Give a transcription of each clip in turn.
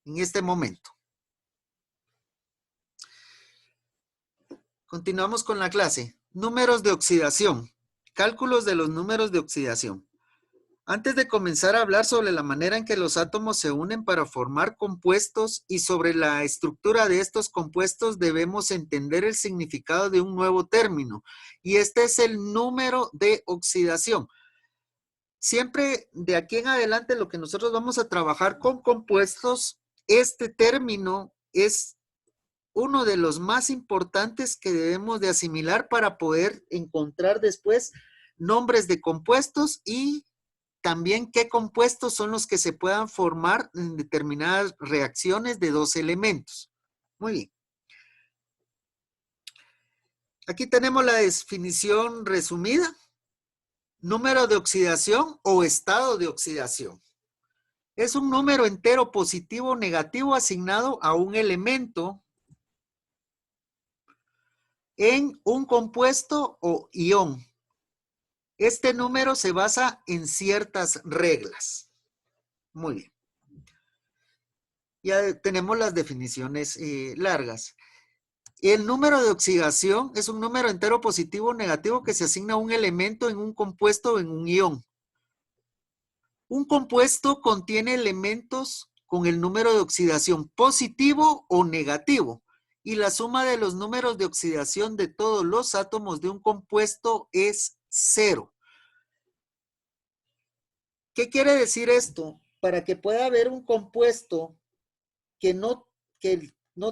en este momento. Continuamos con la clase. Números de oxidación. Cálculos de los números de oxidación. Antes de comenzar a hablar sobre la manera en que los átomos se unen para formar compuestos y sobre la estructura de estos compuestos, debemos entender el significado de un nuevo término, y este es el número de oxidación. Siempre de aquí en adelante lo que nosotros vamos a trabajar con compuestos, este término es uno de los más importantes que debemos de asimilar para poder encontrar después nombres de compuestos y también qué compuestos son los que se puedan formar en determinadas reacciones de dos elementos. Muy bien. Aquí tenemos la definición resumida. Número de oxidación o estado de oxidación. Es un número entero positivo o negativo asignado a un elemento en un compuesto o ion. Este número se basa en ciertas reglas. Muy bien. Ya tenemos las definiciones largas. El número de oxidación es un número entero positivo o negativo que se asigna a un elemento en un compuesto o en un ion. Un compuesto contiene elementos con el número de oxidación positivo o negativo, y la suma de los números de oxidación de todos los átomos de un compuesto es 0. ¿Qué quiere decir esto? Para que pueda haber un compuesto que no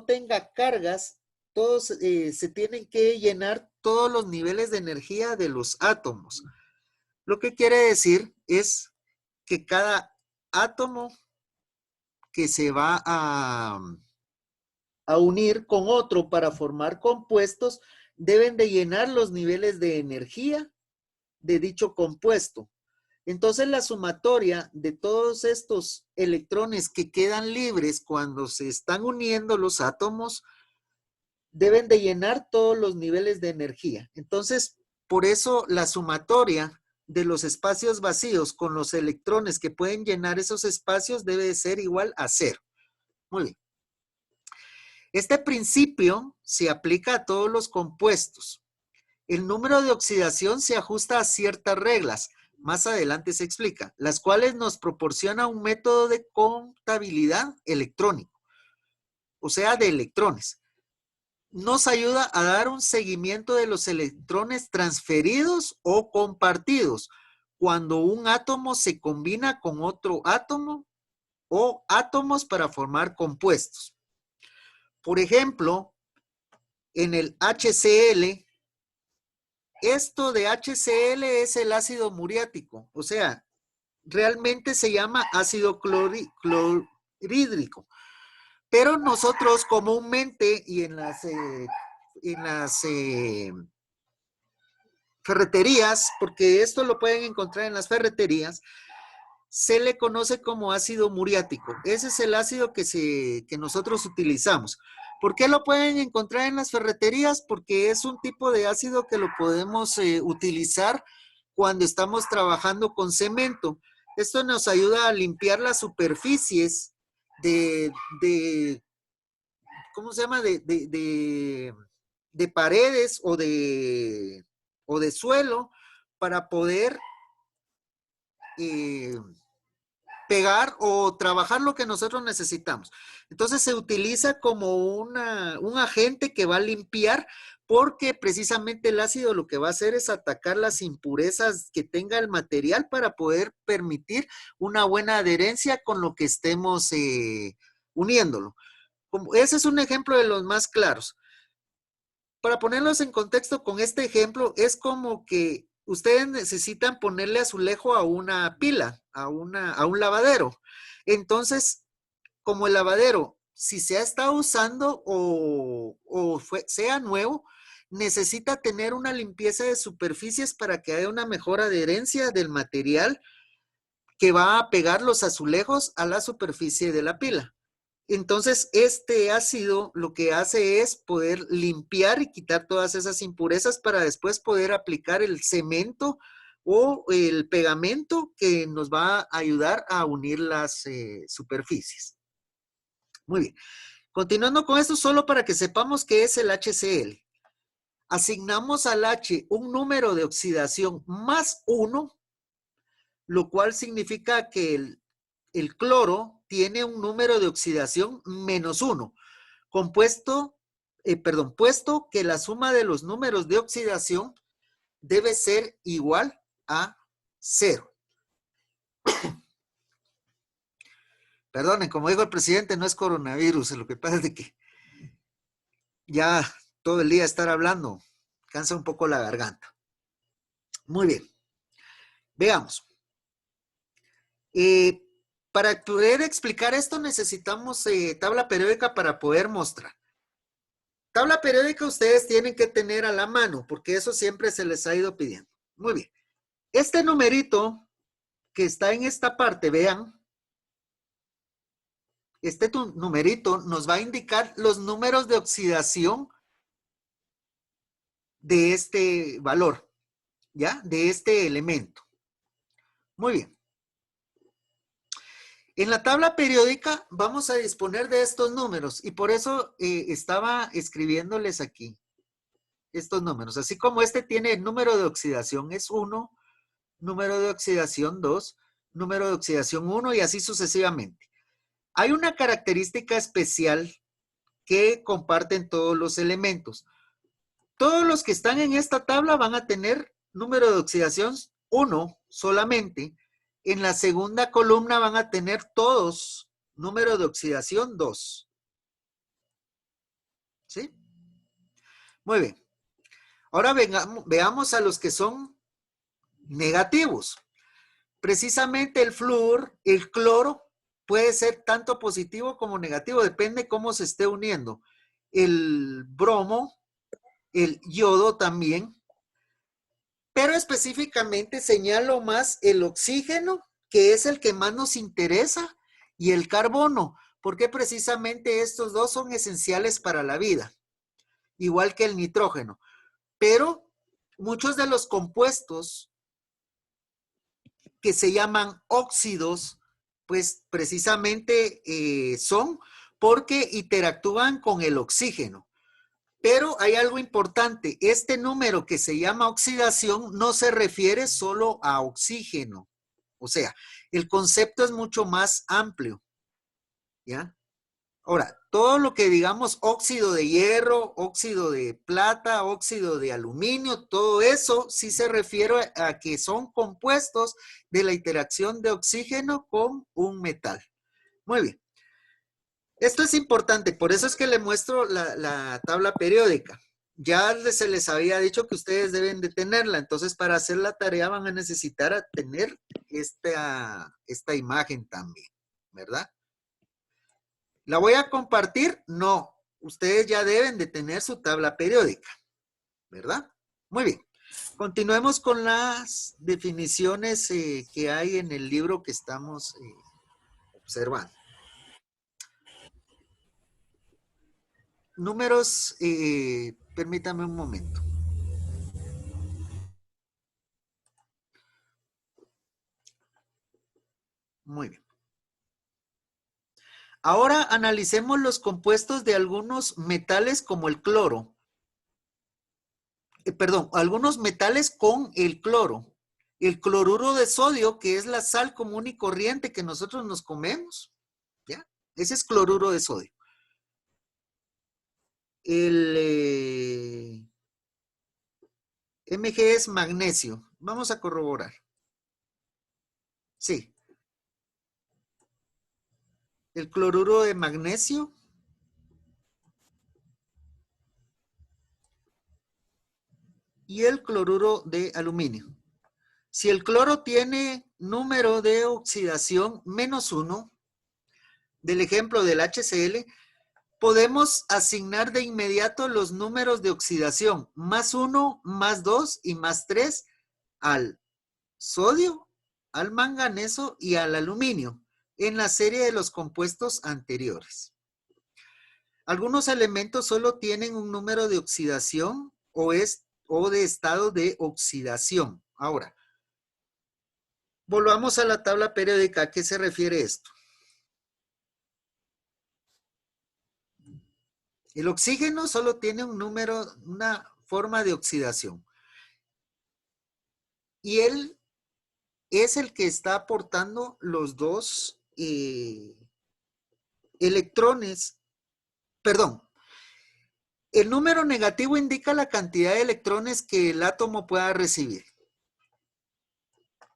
tenga cargas, todos se tienen que llenar todos los niveles de energía de los átomos. Lo que quiere decir es que cada átomo que se va a unir con otro para formar compuestos deben de llenar los niveles de energía de dicho compuesto. Entonces la sumatoria de todos estos electrones que quedan libres cuando se están uniendo los átomos deben de llenar todos los niveles de energía. Entonces, por eso la sumatoria de los espacios vacíos con los electrones que pueden llenar esos espacios debe de ser igual a 0. Muy bien. Este principio se aplica a todos los compuestos. El número de oxidación se ajusta a ciertas reglas. Más adelante se explica, las cuales nos proporciona un método de contabilidad electrónico, o sea, de electrones. Nos ayuda a dar un seguimiento de los electrones transferidos o compartidos cuando un átomo se combina con otro átomo o átomos para formar compuestos. Por ejemplo, en el HCl, esto de HCl es el ácido muriático, o sea, realmente se llama ácido clorhídrico. Pero nosotros comúnmente y en las ferreterías, porque esto lo pueden encontrar en las ferreterías, se le conoce como ácido muriático. Ese es el ácido que nosotros utilizamos. ¿Por qué lo pueden encontrar en las ferreterías? Porque es un tipo de ácido que lo podemos utilizar cuando estamos trabajando con cemento. Esto nos ayuda a limpiar las superficies ¿cómo se llama? De paredes o de suelo para poder pegar o trabajar lo que nosotros necesitamos. Entonces se utiliza como un agente que va a limpiar, porque precisamente el ácido lo que va a hacer es atacar las impurezas que tenga el material para poder permitir una buena adherencia con lo que estemos uniéndolo. Ese es un ejemplo de los más claros. Para ponerlos en contexto con este ejemplo, es como que ustedes necesitan ponerle azulejo a una pila, a un lavadero. Entonces, como el lavadero, si se ha estado usando sea nuevo, necesita tener una limpieza de superficies para que haya una mejor adherencia del material que va a pegar los azulejos a la superficie de la pila. Entonces, este ácido lo que hace es poder limpiar y quitar todas esas impurezas para después poder aplicar el cemento o el pegamento que nos va a ayudar a unir las superficies. Muy bien. Continuando con esto, solo para que sepamos qué es el HCl. Asignamos al H un número de oxidación más 1, lo cual significa que el cloro tiene un número de oxidación menos 1, puesto que la suma de los números de oxidación debe ser igual a 0. Perdonen, como dijo el presidente, no es coronavirus, lo que pasa es de que ya todo el día estar hablando cansa un poco la garganta. Muy bien, veamos. Para poder explicar esto necesitamos tabla periódica para poder mostrar. Tabla periódica ustedes tienen que tener a la mano, porque eso siempre se les ha ido pidiendo. Muy bien. Este numerito que está en esta parte, vean, este numerito nos va a indicar los números de oxidación de este valor, ¿ya? De este elemento. Muy bien. En la tabla periódica vamos a disponer de estos números y por eso estaba escribiéndoles aquí estos números. Así como este tiene el número de oxidación es 1, número de oxidación 2, número de oxidación 1 y así sucesivamente. Hay una característica especial que comparten todos los elementos. Todos los que están en esta tabla van a tener número de oxidación 1 solamente. En la segunda columna van a tener todos número de oxidación 2. ¿Sí? Muy bien. Ahora veamos a los que son negativos. Precisamente el flúor, el cloro, puede ser tanto positivo como negativo, depende cómo se esté uniendo. El bromo, el yodo también, pero específicamente señalo más el oxígeno, que es el que más nos interesa, y el carbono, porque precisamente estos dos son esenciales para la vida, igual que el nitrógeno. Pero muchos de los compuestos que se llaman óxidos, pues precisamente son porque interactúan con el oxígeno. Pero hay algo importante, este número que se llama oxidación no se refiere solo a oxígeno. O sea, el concepto es mucho más amplio, ¿ya? Ahora, todo lo que digamos óxido de hierro, óxido de plata, óxido de aluminio, todo eso sí se refiere a que son compuestos de la interacción de oxígeno con un metal. Muy bien. Esto es importante, por eso es que le muestro la tabla periódica. Ya se les había dicho que ustedes deben de tenerla, entonces para hacer la tarea van a necesitar tener esta imagen también, ¿verdad? ¿La voy a compartir? No, ustedes ya deben de tener su tabla periódica, ¿verdad? Muy bien. Continuemos con las definiciones que hay en el libro que estamos observando. Números, permítame un momento. Muy bien. Ahora analicemos los compuestos de algunos metales como el cloro. Perdón, algunos metales con el cloro. El cloruro de sodio, que es la sal común y corriente que nosotros nos comemos, ¿ya? Ese es cloruro de sodio. El Mg es magnesio. Vamos a corroborar. Sí. El cloruro de magnesio. Y el cloruro de aluminio. Si el cloro tiene número de oxidación -1, del ejemplo del HCl, podemos asignar de inmediato los números de oxidación +1, +2 y +3 al sodio, al manganeso y al aluminio en la serie de los compuestos anteriores. Algunos elementos solo tienen un número de oxidación o de estado de oxidación. Ahora, volvamos a la tabla periódica. ¿A qué se refiere esto? El oxígeno solo tiene un número, una forma de oxidación. Y él es el que está aportando los dos electrones. Perdón, el número negativo indica la cantidad de electrones que el átomo pueda recibir.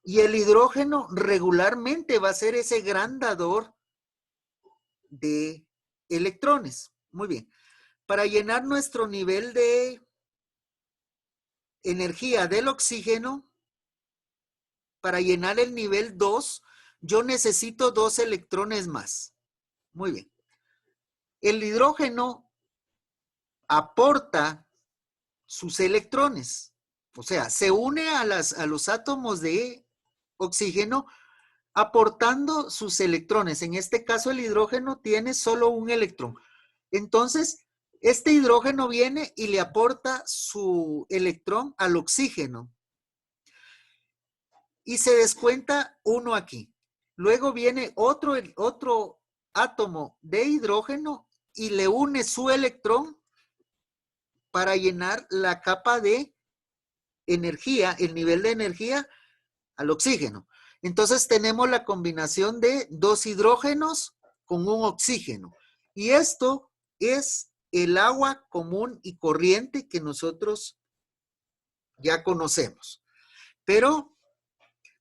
Y el hidrógeno regularmente va a ser ese gran dador de electrones. Muy bien. Para llenar nuestro nivel de energía del oxígeno, para llenar el nivel 2, yo necesito 2 electrones más. Muy bien. El hidrógeno aporta sus electrones. O sea, se une a los átomos de oxígeno aportando sus electrones. En este caso, el hidrógeno tiene solo un electrón. Entonces, este hidrógeno viene y le aporta su electrón al oxígeno. Y se descuenta uno aquí. Luego viene otro átomo de hidrógeno y le une su electrón para llenar la capa de energía, el nivel de energía al oxígeno. Entonces tenemos la combinación de 2 hidrógenos con un oxígeno. Y esto es el agua común y corriente que nosotros ya conocemos. Pero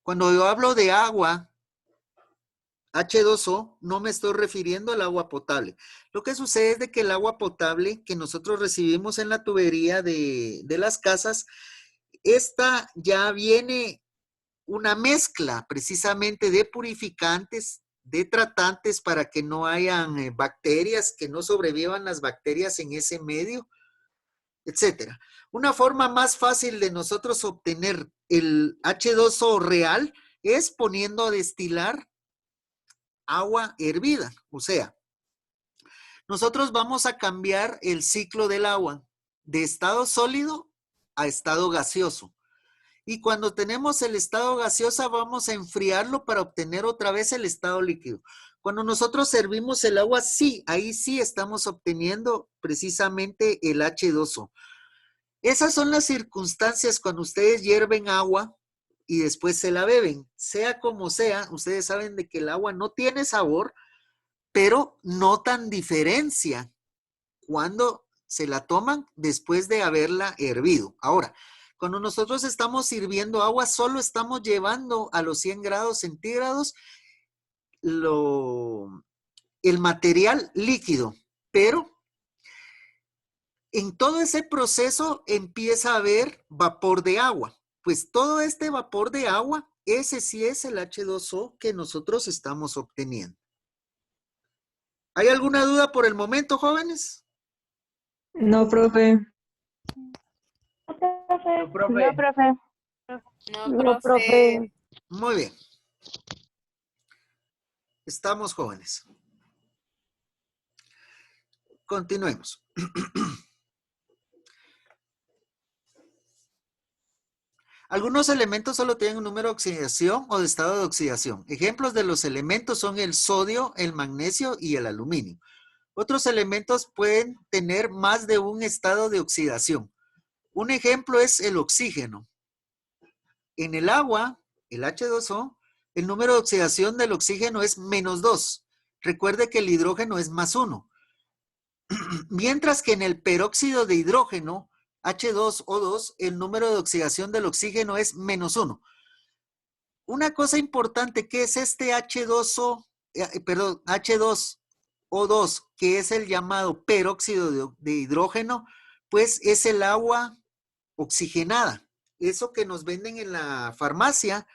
cuando yo hablo de agua H2O, no me estoy refiriendo al agua potable. Lo que sucede es de que el agua potable que nosotros recibimos en la tubería de las casas, esta ya viene una mezcla precisamente de purificantes, de tratantes para que no hayan bacterias, que no sobrevivan las bacterias en ese medio, etcétera. Una forma más fácil de nosotros obtener el H2O real es poniendo a destilar agua hervida. O sea, nosotros vamos a cambiar el ciclo del agua de estado sólido a estado gaseoso. Y cuando tenemos el estado gaseoso, vamos a enfriarlo para obtener otra vez el estado líquido. Cuando nosotros servimos el agua, sí, ahí sí estamos obteniendo precisamente el H2O. Esas son las circunstancias cuando ustedes hierven agua y después se la beben. Sea como sea, ustedes saben de que el agua no tiene sabor, pero notan diferencia cuando se la toman después de haberla hervido. Ahora, cuando nosotros estamos sirviendo agua, solo estamos llevando a los 100 grados centígrados el material líquido, pero en todo ese proceso empieza a haber vapor de agua. Pues todo este vapor de agua, ese sí es el H2O que nosotros estamos obteniendo. ¿Hay alguna duda por el momento, jóvenes? No, profe. No, profe. No, profe. No, profe. Muy bien. Estamos jóvenes. Continuemos. Algunos elementos solo tienen un número de oxidación o de estado de oxidación. Ejemplos de los elementos son el sodio, el magnesio y el aluminio. Otros elementos pueden tener más de un estado de oxidación. Un ejemplo es el oxígeno. En el agua, el H2O, el número de oxidación del oxígeno es -2. Recuerde que el hidrógeno es +1. Mientras que en el peróxido de hidrógeno, H2O2, el número de oxidación del oxígeno es -1. Una cosa importante, ¿qué es este H2O, H2O2, que es el llamado peróxido de hidrógeno? Pues es el agua oxigenada. Eso que nos venden en la farmacia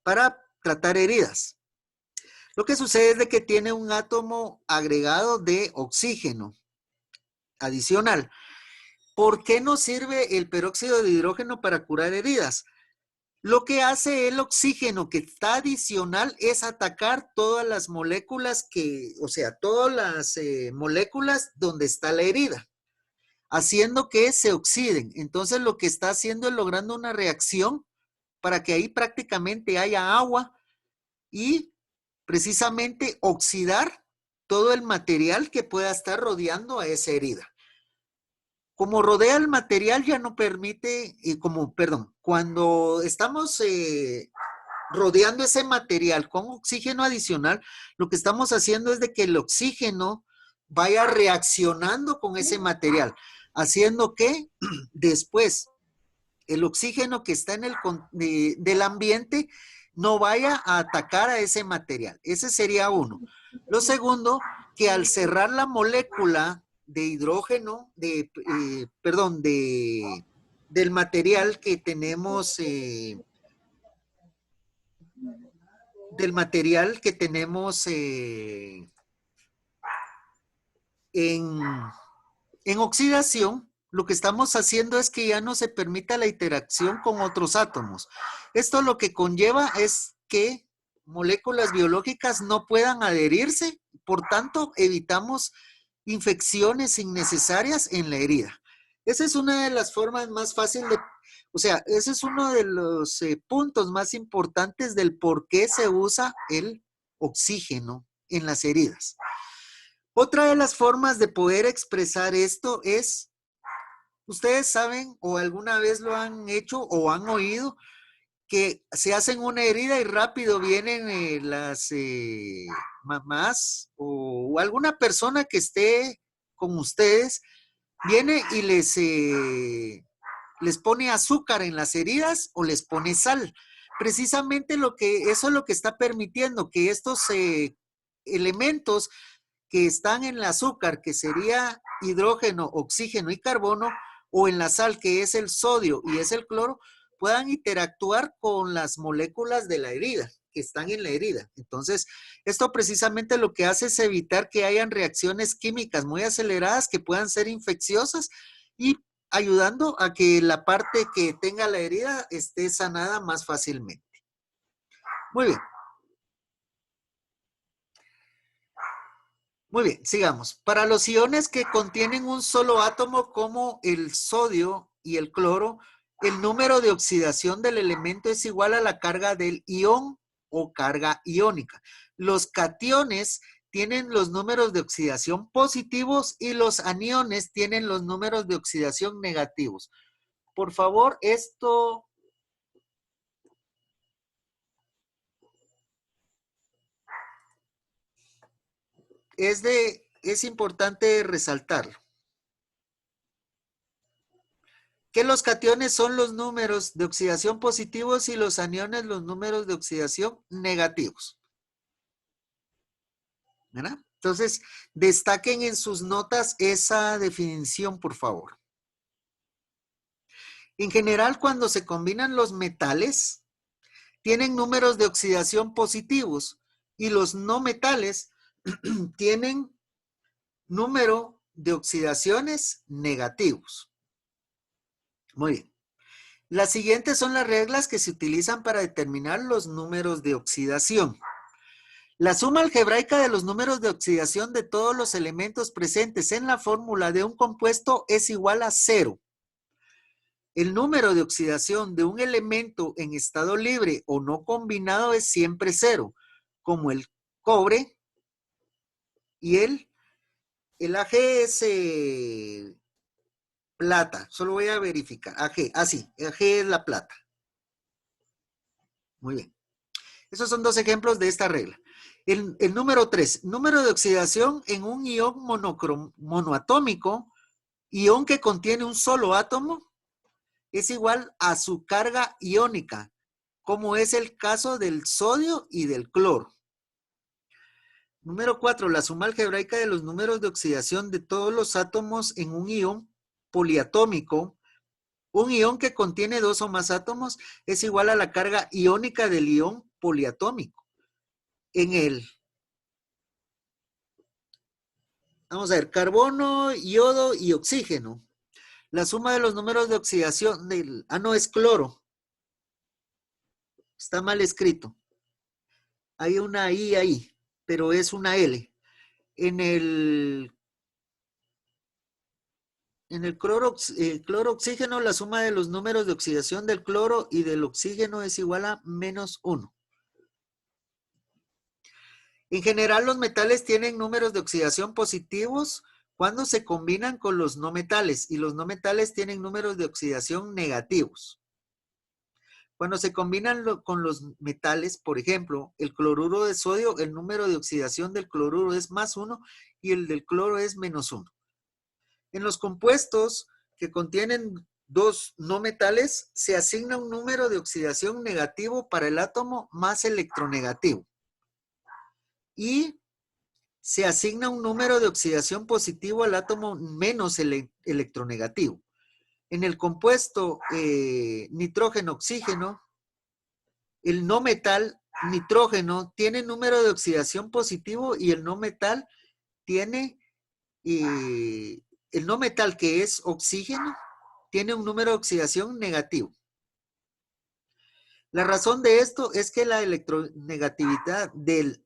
para tratar heridas. Lo que sucede es de que tiene un átomo agregado de oxígeno adicional. ¿Por qué nos sirve el peróxido de hidrógeno para curar heridas? Lo que hace el oxígeno que está adicional es atacar todas las moléculas todas las moléculas donde está la herida, haciendo que se oxiden. Entonces lo que está haciendo es logrando una reacción para que ahí prácticamente haya agua y precisamente oxidar todo el material que pueda estar rodeando a esa herida. como rodea el material ya no permite, cuando estamos rodeando ese material con oxígeno adicional, lo que estamos haciendo es de que el oxígeno vaya reaccionando con ese material, haciendo que después el oxígeno que está en del ambiente no vaya a atacar a ese material. Ese sería uno. Lo segundo, que al cerrar la molécula de hidrógeno, del material que tenemos, en oxidación, lo que estamos haciendo es que ya no se permita la interacción con otros átomos. Esto lo que conlleva es que moléculas biológicas no puedan adherirse, por tanto, evitamos infecciones innecesarias en la herida. Esa es una de las formas más fáciles ese es uno de los puntos más importantes del por qué se usa el oxígeno en las heridas. Otra de las formas de poder expresar esto es, ustedes saben o alguna vez lo han hecho o han oído, que se hacen una herida y rápido vienen las mamás o alguna persona que esté con ustedes, viene y les pone azúcar en las heridas o les pone sal. Precisamente eso es lo que está permitiendo que estos elementos que están en el azúcar, que sería hidrógeno, oxígeno y carbono, o en la sal, que es el sodio y es el cloro, puedan interactuar con las moléculas de la herida, que están en la herida. Entonces, esto precisamente lo que hace es evitar que hayan reacciones químicas muy aceleradas que puedan ser infecciosas y ayudando a que la parte que tenga la herida esté sanada más fácilmente. Muy bien. Muy bien, sigamos. Para los iones que contienen un solo átomo como el sodio y el cloro, el número de oxidación del elemento es igual a la carga del ion o carga iónica. Los cationes tienen los números de oxidación positivos y los aniones tienen los números de oxidación negativos. Por favor, esto es importante resaltarlo. Que los cationes son los números de oxidación positivos y los aniones los números de oxidación negativos. ¿Verdad? Entonces, destaquen en sus notas esa definición, por favor. En general, cuando se combinan los metales, tienen números de oxidación positivos y los no metales tienen número de oxidaciones negativos. Muy bien. Las siguientes son las reglas que se utilizan para determinar los números de oxidación. La suma algebraica de los números de oxidación de todos los elementos presentes en la fórmula de un compuesto es igual a 0. El número de oxidación de un elemento en estado libre o no combinado es siempre 0, como el cobre y el Ag es plata. Solo voy a verificar. Ag, así, Ag es la plata. Muy bien. Esos son dos ejemplos de esta regla. El número 3, número de oxidación en un ion monoatómico, ion que contiene un solo átomo, es igual a su carga iónica, como es el caso del sodio y del cloro. Número 4, la suma algebraica de los números de oxidación de todos los átomos en un ion poliatómico. Un ion que contiene 2 o más átomos es igual a la carga iónica del ion poliatómico. Vamos a ver, carbono, yodo y oxígeno. La suma de los números de oxidación no es cloro. Está mal escrito. Hay una I ahí, pero es una L. En el cloro oxígeno, la suma de los números de oxidación del cloro y del oxígeno es igual a -1. En general, los metales tienen números de oxidación positivos cuando se combinan con los no metales, y los no metales tienen números de oxidación negativos. Cuando se combinan con los metales, por ejemplo, el cloruro de sodio, el número de oxidación del cloruro es +1 y el del cloro es -1. En los compuestos que contienen dos no metales, se asigna un número de oxidación negativo para el átomo más electronegativo. Y se asigna un número de oxidación positivo al átomo menos electronegativo. En el compuesto nitrógeno-oxígeno, el no metal nitrógeno tiene número de oxidación positivo y el no metal tiene, el no metal que es oxígeno, tiene un número de oxidación negativo. La razón de esto es que la electronegatividad del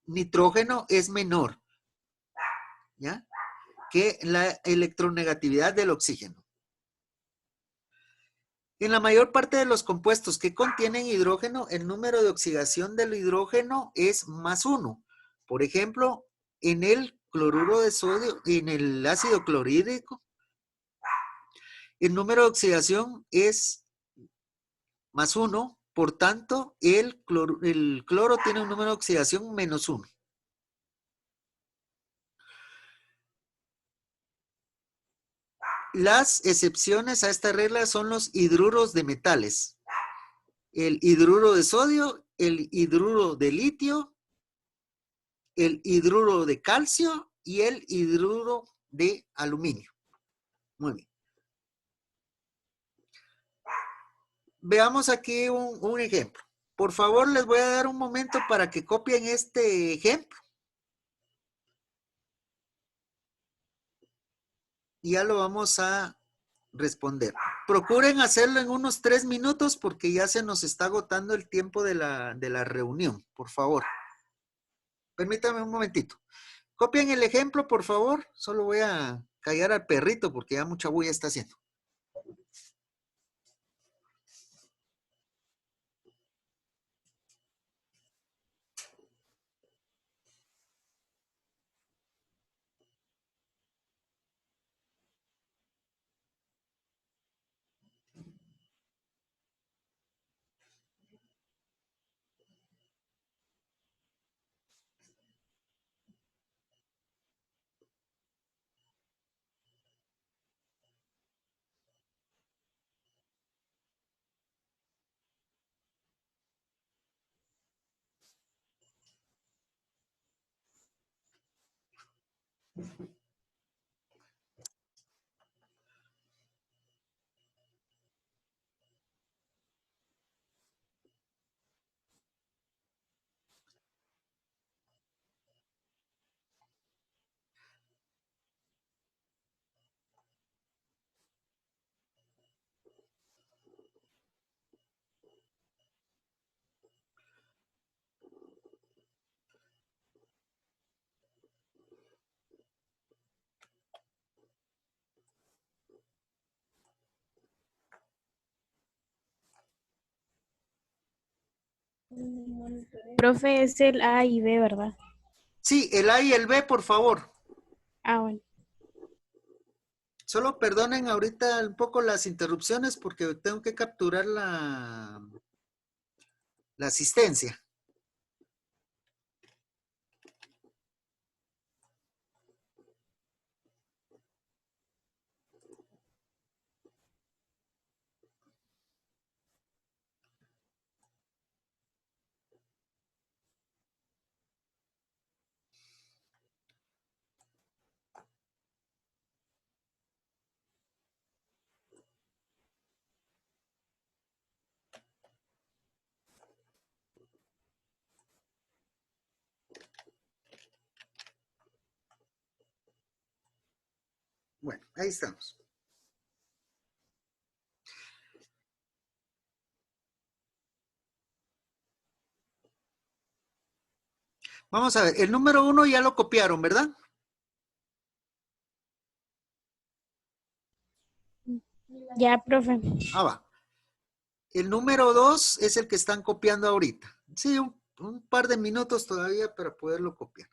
nitrógeno es menor, ¿ya?, que la electronegatividad del oxígeno. En la mayor parte de los compuestos que contienen hidrógeno, el número de oxidación del hidrógeno es +1. Por ejemplo, en el cloruro de sodio, en el ácido clorhídrico, el número de oxidación es +1. Por tanto, el cloro tiene un número de oxidación -1. Las excepciones a esta regla son los hidruros de metales. El hidruro de sodio, el hidruro de litio, el hidruro de calcio y el hidruro de aluminio. Muy bien. Veamos aquí un ejemplo. Por favor, les voy a dar un momento para que copien este ejemplo. Y ya lo vamos a responder. Procuren hacerlo en unos 3 minutos porque ya se nos está agotando el tiempo de la reunión. Por favor. Permítame un momentito. Copien el ejemplo, por favor. Solo voy a callar al perrito porque ya mucha bulla está haciendo. Profe, es el A y B, ¿verdad? Sí, el A y el B, por favor. Ah, bueno. Solo perdonen ahorita un poco las interrupciones porque tengo que capturar la asistencia. Bueno, ahí estamos. Vamos a ver, el número 1 ya lo copiaron, ¿verdad? Ya, profe. Ah, va. El número 2 es el que están copiando ahorita. Sí, un par de minutos todavía para poderlo copiar.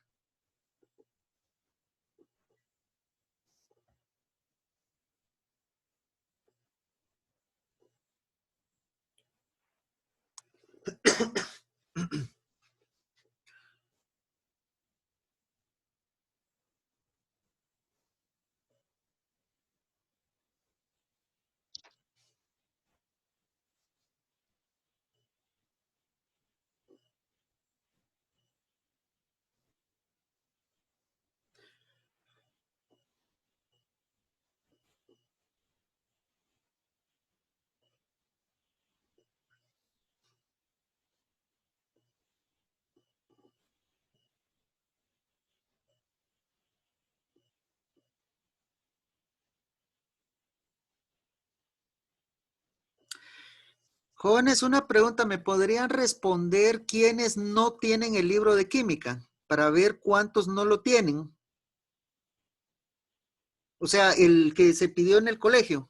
Jóvenes, una pregunta, ¿me podrían responder quiénes no tienen el libro de química para ver cuántos no lo tienen? O sea, el que se pidió en el colegio.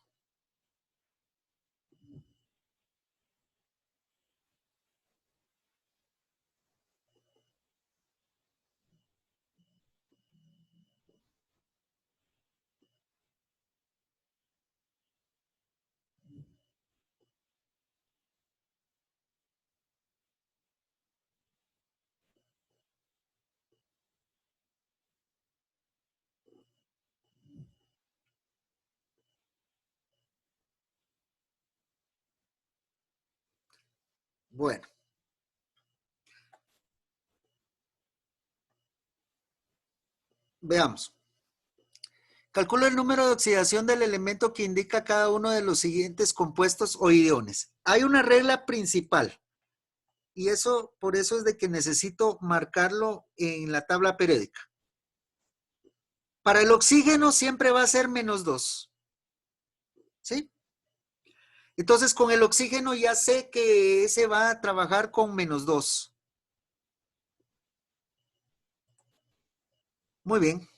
Bueno, veamos. Calcula el número de oxidación del elemento que indica cada uno de los siguientes compuestos o iones. Hay una regla principal y eso, por eso es de que necesito marcarlo en la tabla periódica. Para el oxígeno siempre va a ser -2. ¿Sí? Entonces con el oxígeno ya sé que ese va a trabajar con -2. Muy bien.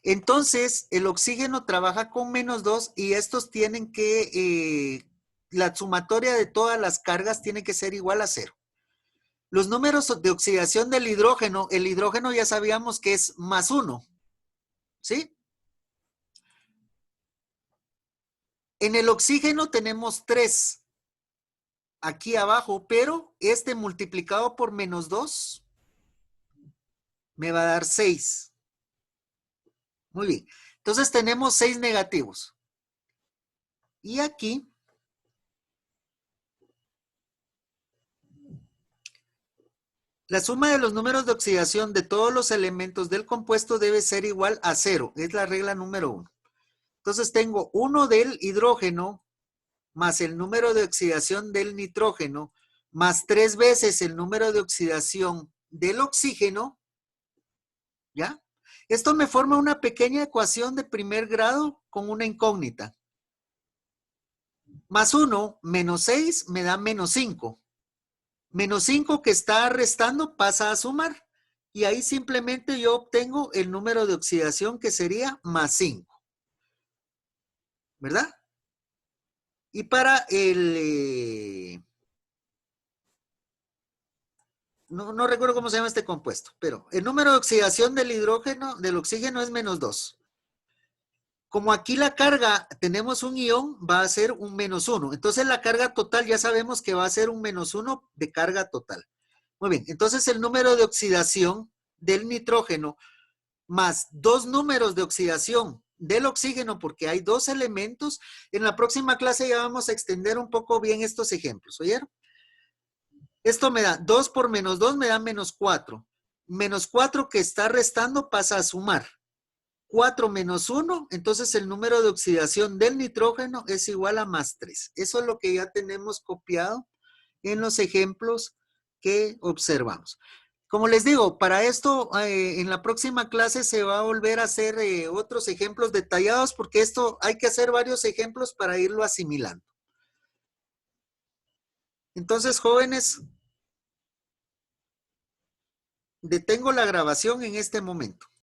Entonces, el oxígeno trabaja con -2 y estos tienen que, la sumatoria de todas las cargas tiene que ser igual a 0. Los números de oxidación del hidrógeno, el hidrógeno ya sabíamos que es +1, ¿sí? En el oxígeno tenemos 3 aquí abajo, pero este multiplicado por -2 me va a dar 6. Muy bien. Entonces tenemos 6 negativos. Y aquí la suma de los números de oxidación de todos los elementos del compuesto debe ser igual a 0. Es la regla número 1. Entonces tengo 1 del hidrógeno más el número de oxidación del nitrógeno más 3 veces el número de oxidación del oxígeno. ¿Ya? Esto me forma una pequeña ecuación de primer grado con una incógnita. Más 1 menos 6 me da -5. -5 que está restando pasa a sumar. Y ahí simplemente yo obtengo el número de oxidación que sería +5. ¿Verdad? Y para el... no recuerdo cómo se llama este compuesto, pero el número de oxidación del hidrógeno, del oxígeno es -2. Como aquí la carga, tenemos un ion, va a ser un -1. Entonces la carga total ya sabemos que va a ser un -1 de carga total. Muy bien, entonces el número de oxidación del nitrógeno más 2 números de oxidación del oxígeno, porque hay 2 elementos. En la próxima clase ya vamos a extender un poco bien estos ejemplos, ¿oyeron? Esto me da 2 por -2 me da -4. -4 que está restando pasa a sumar. 4 menos 1, entonces el número de oxidación del nitrógeno es igual a +3. Eso es lo que ya tenemos copiado en los ejemplos que observamos. Como les digo, para esto en la próxima clase se va a volver a hacer otros ejemplos detallados porque esto hay que hacer varios ejemplos para irlo asimilando. Entonces, jóvenes, detengo la grabación en este momento.